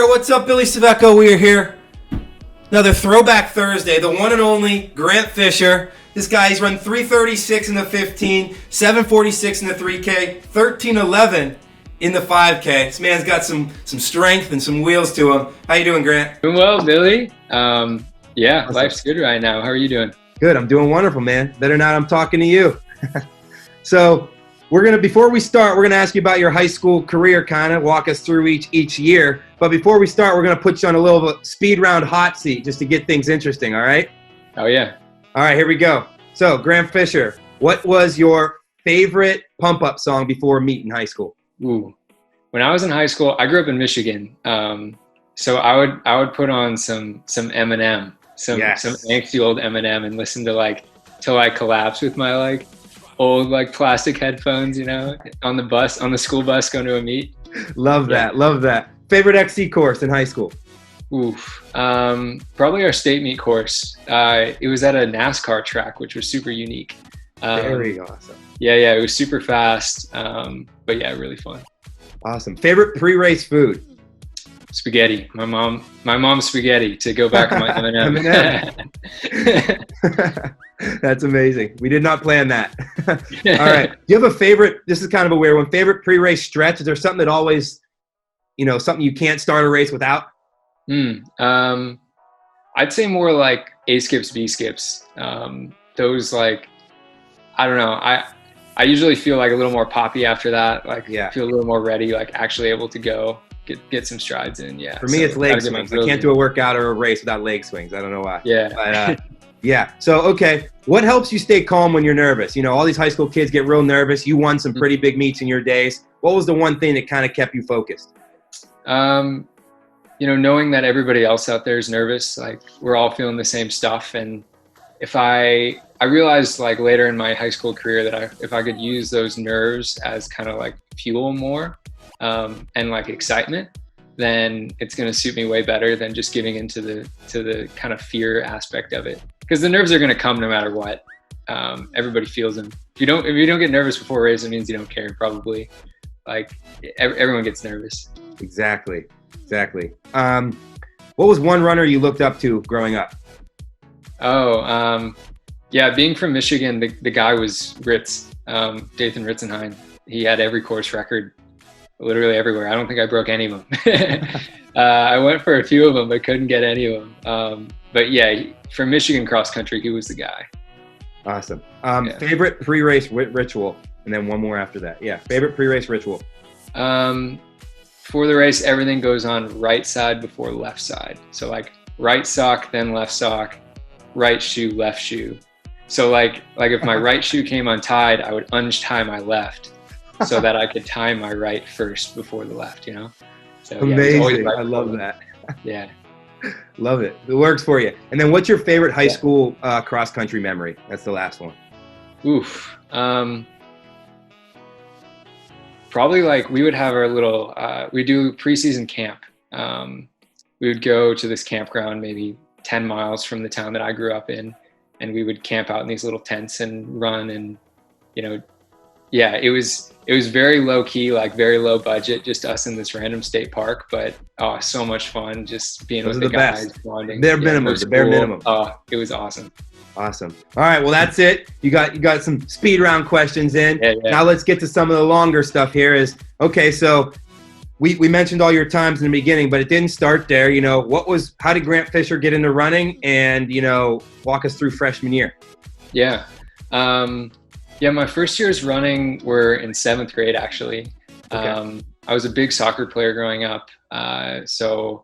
what's up? Billy Saveco, we are here. Another Throwback Thursday, the one and only Grant Fisher. This guy, he's run 336 in the 15, 746 in the 3K, 1311 in the 5K. This man's got some strength and some wheels to him. How you doing, Grant? Doing well, Billy. Yeah, Awesome. Life's good right now. How are you doing? Good, I'm doing wonderful, man. Better not I'm talking to you. So, before we start, we're gonna ask you about your high school career, kind of walk us through each year. But before we start, we're gonna put you on a little speed round hot seat just to get things interesting. All right? Oh yeah. All right, here we go. So, Grant Fisher, what was your favorite pump up song before meet in high school? Ooh. When I was in high school, I grew up in Michigan. So I would put on some Eminem, some angsty old Eminem, and listen to till I collapse with my old plastic headphones, on the school bus going to a meet. Love that. Favorite XC course in high school? Oof. Probably our state meet course. It was at a NASCAR track, which was super unique. Very awesome. Yeah, it was super fast. But yeah, really fun. Awesome. Favorite pre-race food? Spaghetti. My mom's spaghetti, to go back on my M&M. That's amazing. We did not plan that. All right. Do you have a favorite? This is kind of a weird one. Favorite pre-race stretch? Is there something that always, something you can't start a race without? I'd say more like A skips, B skips. Those I don't know. I usually feel a little more poppy after that. Feel a little more ready, actually able to go get some strides in. Yeah. For me, it's leg swings. I can't do a workout or a race without leg swings. I don't know why. Yeah. But, yeah. So, okay. What helps you stay calm when you're nervous? All these high school kids get real nervous. You won some pretty big meets in your days. What was the one thing that kind of kept you focused? Knowing that everybody else out there is nervous, we're all feeling the same stuff. And if I realized later in my high school career that if I could use those nerves as kind of fuel more, and excitement, then it's going to suit me way better than just giving into the kind of fear aspect of it. Because the nerves are going to come no matter what. Everybody feels them. If you don't get nervous before a race, it means you don't care, probably. Everyone gets nervous. Exactly. What was one runner you looked up to growing up? Yeah, being from Michigan, the guy was Ritz, Dathan Ritzenheim. He had every course record, literally everywhere. I don't think I broke any of them. I went for a few of them, but couldn't get any of them. But yeah, from Michigan cross country, he was the guy. Awesome. Favorite pre-race ritual? And then one more after that. Yeah, favorite pre-race ritual? For the race, everything goes on right side before left side. So right sock, then left sock, right shoe, left shoe. So if my right shoe came untied, I would untie my left so that I could tie my right first before the left, So, amazing. Right, I love that. Yeah. Love it. It works for you. And then what's your favorite high school cross country memory? That's the last one. Oof. Probably we would have our little, we do preseason camp. We would go to this campground maybe 10 miles from the town that I grew up in, and we would camp out in these little tents and run, and it was very low key, very low budget, just us in this random state park, but so much fun just being with the guys, bonding. Bare minimum. Oh, it was awesome. Awesome. All right, well that's it. You got some speed round questions in. Yeah. Now let's get to some of the longer stuff here. So we mentioned all your times in the beginning, but it didn't start there. How did Grant Fisher get into running, and walk us through freshman year? Yeah. My first years running were in 7th grade, actually. Okay. I was a big soccer player growing up. So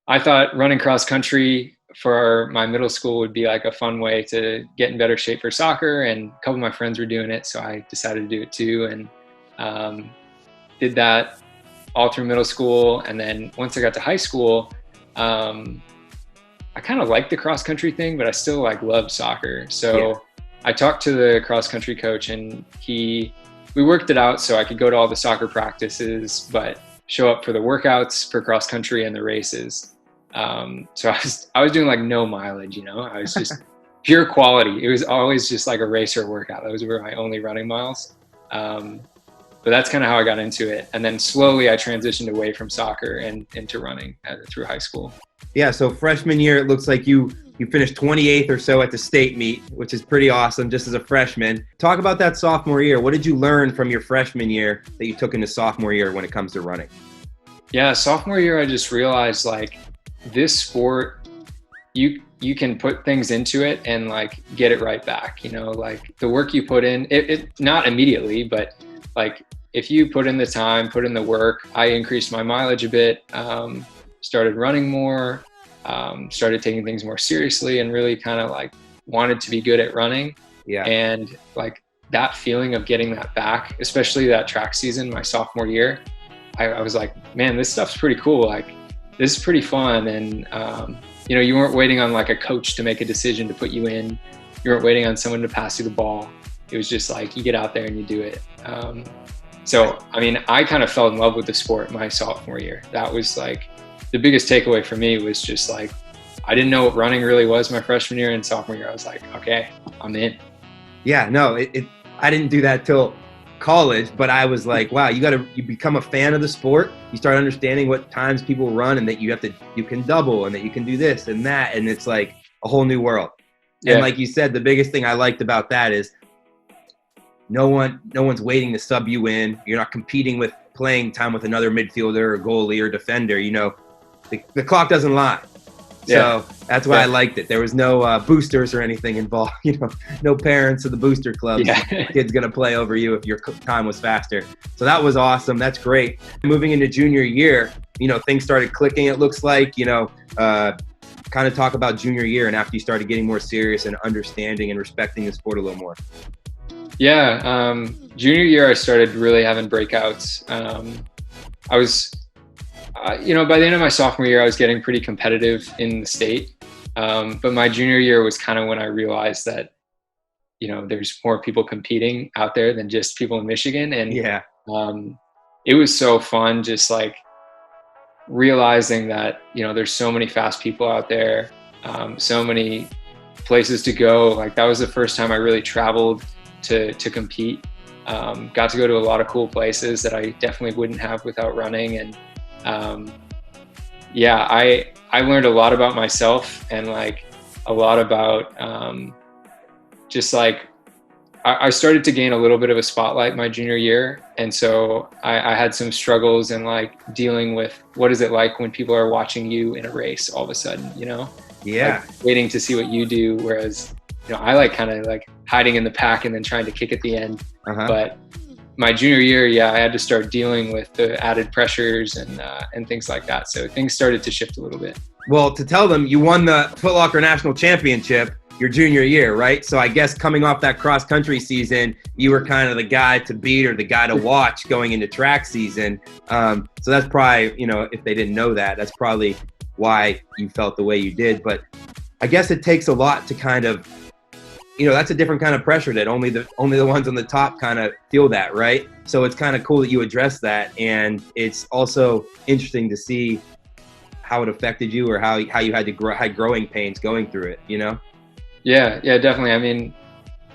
I thought running cross country for my middle school would be a fun way to get in better shape for soccer. And a couple of my friends were doing it, so I decided to do it too. And did that all through middle school. And then once I got to high school, I kind of liked the cross country thing, but I still loved soccer. So I talked to the cross country coach, and we worked it out so I could go to all the soccer practices, but show up for the workouts for cross country and the races. So I was doing no mileage, I was just pure quality. It was always just a racer workout. Those were my only running miles. but that's kind of how I got into it. And then slowly I transitioned away from soccer and into running through high school. Yeah, so freshman year, it looks like you finished 28th or so at the state meet, which is pretty awesome just as a freshman. Talk about that sophomore year. What did you learn from your freshman year that you took into sophomore year when it comes to running? Yeah, sophomore year, I just realized like this sport, you can put things into it and like get it right back. You know, like the work you put in, it not immediately, but like if you put in the time, put in the work. I increased my mileage a bit, started running more, started taking things more seriously, and really kind of like wanted to be good at running. Yeah. And like that feeling of getting that back, especially that track season, my sophomore year, I was like, man, this stuff's pretty cool. Like this is pretty fun. And, you know, you weren't waiting on like a coach to make a decision to put you in. You weren't waiting on someone to pass you the ball. It was just like, you get out there and you do it. So, I mean, I kind of fell in love with the sport my sophomore year. That was like, the biggest takeaway for me was just like, I didn't know what running really was my freshman year, and sophomore year, I was like, okay, I'm in. Yeah, no, I didn't do that till college, but I was like, wow, you become a fan of the sport. You start understanding what times people run, and that you can double, and that you can do this and that. And it's like a whole new world. Yeah. And like you said, the biggest thing I liked about that is no one's waiting to sub you in. You're not competing with playing time with another midfielder or goalie or defender. You know, the clock doesn't lie. So that's why I liked it. There was no boosters or anything involved. You know, no parents of the booster clubs. Yeah. Kid's gonna play over you if your time was faster. So that was awesome. That's great. Moving into junior year, you know, things started clicking. It looks like, you know, kind of talk about junior year and after you started getting more serious and understanding and respecting the sport a little more. Yeah, junior year I started really having breakouts. I was, you know, by the end of my sophomore year, I was getting pretty competitive in the state. But my junior year was kind of when I realized that, you know, there's more people competing out there than just people in Michigan. And it was so fun just like realizing that, you know, there's so many fast people out there, so many places to go. Like that was the first time I really traveled to compete. Got to go to a lot of cool places that I definitely wouldn't have without running. And I learned a lot about myself and like a lot about just like I started to gain a little bit of a spotlight my junior year. And so I had some struggles in like dealing with what is it like when people are watching you in a race all of a sudden, you know? Yeah. Like waiting to see what you do. Whereas, you know, I like kind of like hiding in the pack and then trying to kick at the end. But my junior year, I had to start dealing with the added pressures and things like that. So things started to shift a little bit. Well, to tell them, you won the Foot Locker National Championship your junior year, right? So I guess coming off that cross country season, you were kind of the guy to beat or the guy to watch going into track season. So that's probably, you know, if they didn't know that, that's probably why you felt the way you did. But I guess it takes a lot to kind of, you know, that's a different kind of pressure that only the ones on the top kind of feel that, right? So it's kind of cool that you address that, and it's also interesting to see how it affected you or how you had growing pains going through it, you know? Yeah, definitely. I mean,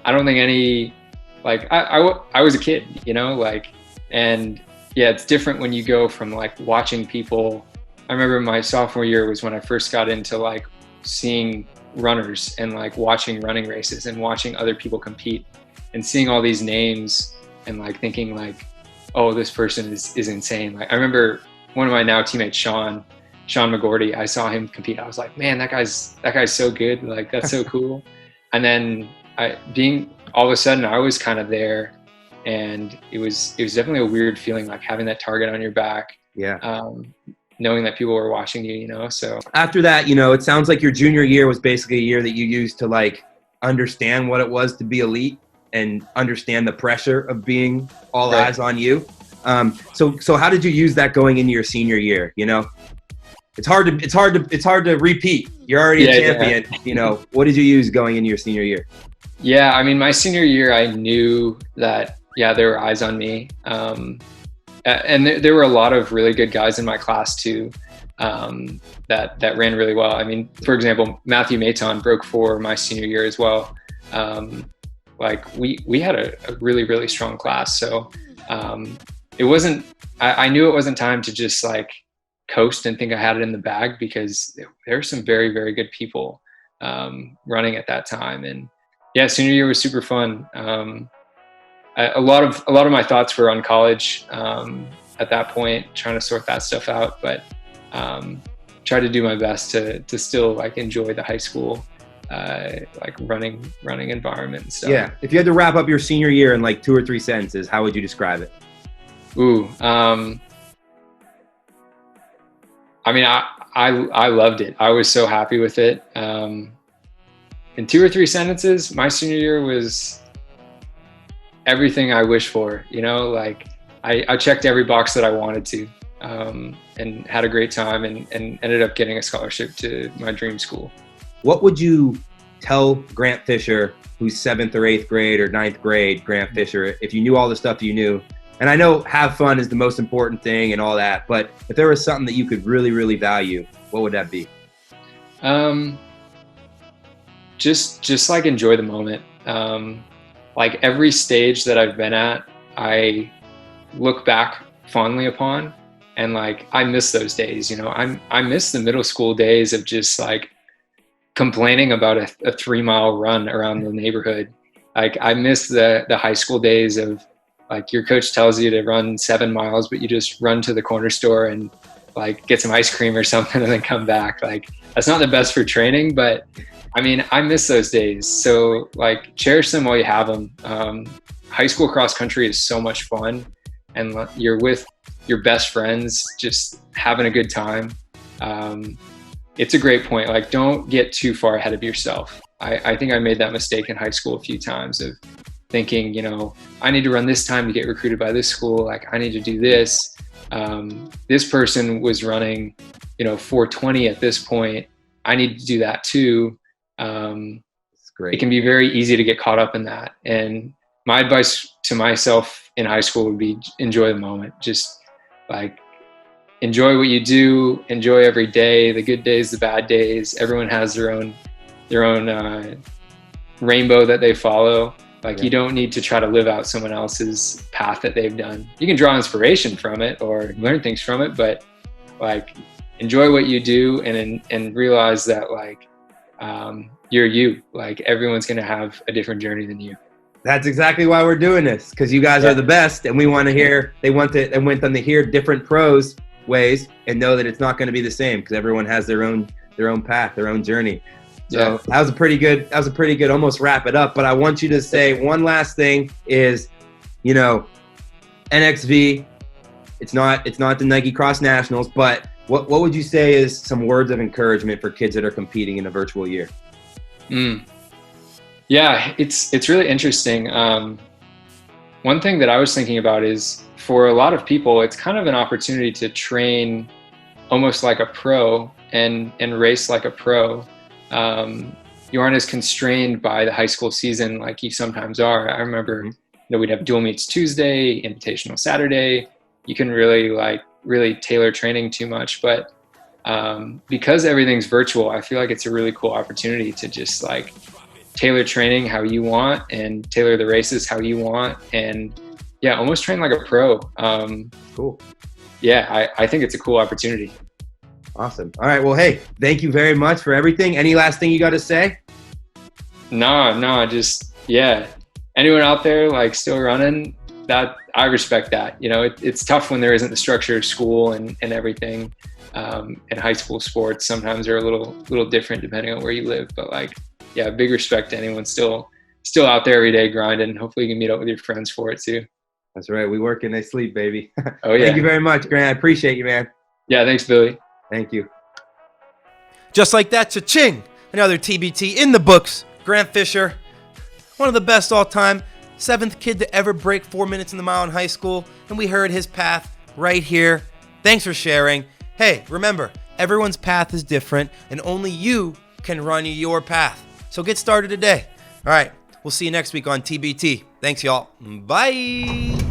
I don't think any, like, I was a kid, you know, like, and yeah, it's different when you go from like watching people. I remember my sophomore year was when I first got into like seeing runners and like watching running races and watching other people compete and seeing all these names and like thinking like, oh, this person is insane. Like I remember one of my now teammates, Sean McGorty, I saw him compete. I was like, man, that guy's so good. Like that's so cool. And then all of a sudden I was kind of there, and it was definitely a weird feeling, like having that target on your back. Yeah. Knowing that people were watching you, you know, so. After that, you know, it sounds like your junior year was basically a year that you used to like understand what it was to be elite and understand the pressure of being all eyes on you. So how did you use that going into your senior year? You know, it's hard to repeat. You're already a champion. Yeah. You know, what did you use going into your senior year? Yeah, I mean, my senior year, I knew that, there were eyes on me. And there were a lot of really good guys in my class too, that ran really well. I mean, for example, Matthew Maton broke 4 my senior year as well. Like we had a really, really strong class. So it wasn't, I knew it wasn't time to just like coast and think I had it in the bag, because there were some very, very good people running at that time. And yeah, senior year was super fun. A lot of my thoughts were on college at that point, trying to sort that stuff out, but try to do my best to still like enjoy the high school like running environment and stuff. Yeah. If you had to wrap up your senior year in like 2 or 3 sentences, how would you describe it? Ooh, I mean, I loved it. I was so happy with it. In 2 or 3 sentences, my senior year was everything I wished for, you know, like I checked every box that I wanted to, and had a great time, and ended up getting a scholarship to my dream school. What would you tell Grant Fisher, who's 7th or 8th grade or 9th grade Grant Fisher, if you knew all the stuff you knew? And I know have fun is the most important thing and all that, but if there was something that you could really, really value, what would that be? Just like enjoy the moment. Like every stage that I've been at, I look back fondly upon, and like I miss those days. You know, I miss the middle school days of just like complaining about a 3-mile run around the neighborhood. Like I miss the high school days of like your coach tells you to run 7 miles, but you just run to the corner store and like get some ice cream or something and then come back. Like that's not the best for training, but I mean, I miss those days. So like cherish them while you have them. High school cross country is so much fun, and you're with your best friends, just having a good time. It's a great point. Like don't get too far ahead of yourself. I think I made that mistake in high school a few times of thinking, you know, I need to run this time to get recruited by this school. Like I need to do this. This person was running, you know, 4:20 at this point. I need to do that too. That's great. It can be very easy to get caught up in that. And my advice to myself in high school would be enjoy the moment. Just like enjoy what you do, enjoy every day, the good days, the bad days. Everyone has their own rainbow that they follow. Like you don't need to try to live out someone else's path that they've done. You can draw inspiration from it or learn things from it, but like enjoy what you do, and realize that like you're you. Like everyone's gonna have a different journey than you. That's exactly why we're doing this, because you guys are the best, and we want to hear. They want them to hear different pros ways and know that it's not going to be the same, because everyone has their own path, their own journey. So that was a pretty good almost wrap it up. But I want you to say one last thing is, you know, NXV, it's not the Nike Cross Nationals, but what would you say is some words of encouragement for kids that are competing in a virtual year? Yeah, it's really interesting. One thing that I was thinking about is for a lot of people, it's kind of an opportunity to train almost like a pro and race like a pro. You aren't as constrained by the high school season like you sometimes are. I remember, you know, we'd have dual meets Tuesday, invitational Saturday. You can really tailor training too much, but because everything's virtual, I feel like it's a really cool opportunity to just like tailor training how you want and tailor the races how you want, and yeah, almost train like a pro. Cool. Yeah, I think it's a cool opportunity. Awesome. All right. Well, hey, thank you very much for everything. Any last thing you got to say? No, just, yeah. Anyone out there like still running, that I respect that. You know, it's tough when there isn't the structure of school and everything. And high school sports sometimes are a little different depending on where you live. But like, yeah, big respect to anyone still out there every day grinding. Hopefully you can meet up with your friends for it too. That's right. We work and they sleep, baby. Oh yeah. Thank you very much, Grant. I appreciate you, man. Yeah, thanks, Billy. Thank you. Just like that, cha-ching! Another TBT in the books. Grant Fisher, one of the best all time, 7th kid to ever break 4 minutes in the mile in high school, and we heard his path right here. Thanks for sharing. Hey, remember, everyone's path is different, and only you can run your path. So get started today. All right, we'll see you next week on TBT. Thanks, y'all. Bye!